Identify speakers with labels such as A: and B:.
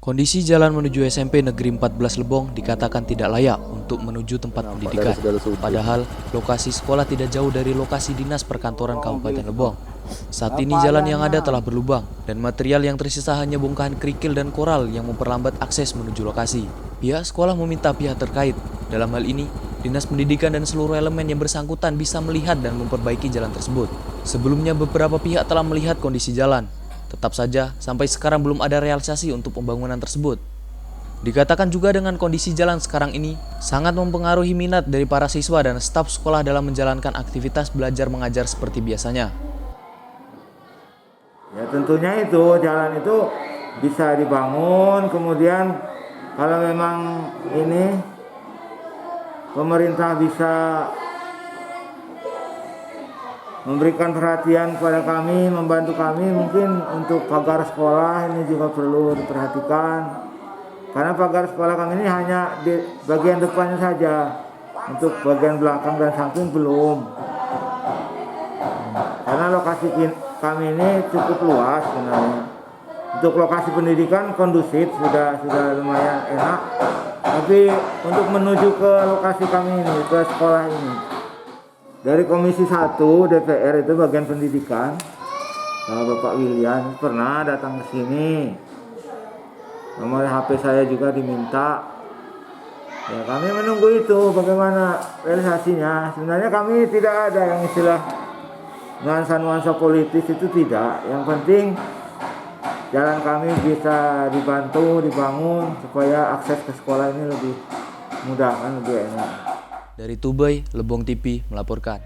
A: Kondisi jalan menuju SMP Negeri 14 Lebong dikatakan tidak layak untuk menuju tempat pendidikan. Padahal lokasi sekolah tidak jauh dari lokasi dinas perkantoran Kabupaten Lebong. Saat ini jalan yang ada telah berlubang dan material yang tersisa hanya bongkahan kerikil dan koral yang memperlambat akses menuju lokasi. Pihak sekolah meminta pihak terkait, dalam hal ini Dinas Pendidikan dan seluruh elemen yang bersangkutan bisa melihat dan memperbaiki jalan tersebut. Sebelumnya beberapa pihak telah melihat kondisi jalan. Tetap saja, sampai sekarang belum ada realisasi untuk pembangunan tersebut. Dikatakan juga dengan kondisi jalan sekarang ini, sangat mempengaruhi minat dari para siswa dan staf sekolah dalam menjalankan aktivitas belajar mengajar seperti biasanya.
B: Ya tentunya itu, jalan itu bisa dibangun, kemudian kalau memang ini pemerintah bisa memberikan perhatian kepada kami, membantu kami mungkin untuk pagar sekolah ini juga perlu diperhatikan. Karena pagar sekolah kami ini hanya di bagian depannya saja, untuk bagian belakang dan samping belum. Karena lokasi kami ini cukup luas sebenarnya. Untuk lokasi pendidikan kondusif sudah lumayan enak. Tapi untuk menuju ke lokasi kami ini, ke sekolah ini, dari Komisi 1 DPR itu bagian pendidikan, Bapak William pernah datang ke sini. Nomor HP saya juga diminta. Ya kami menunggu itu bagaimana realisasinya. Sebenarnya kami tidak ada yang istilah nuansa-nuansa politis itu tidak. Yang penting jalan kami bisa dibantu, dibangun supaya akses ke sekolah ini lebih mudah, lebih enak.
A: Dari Tubai, Lebong TV melaporkan.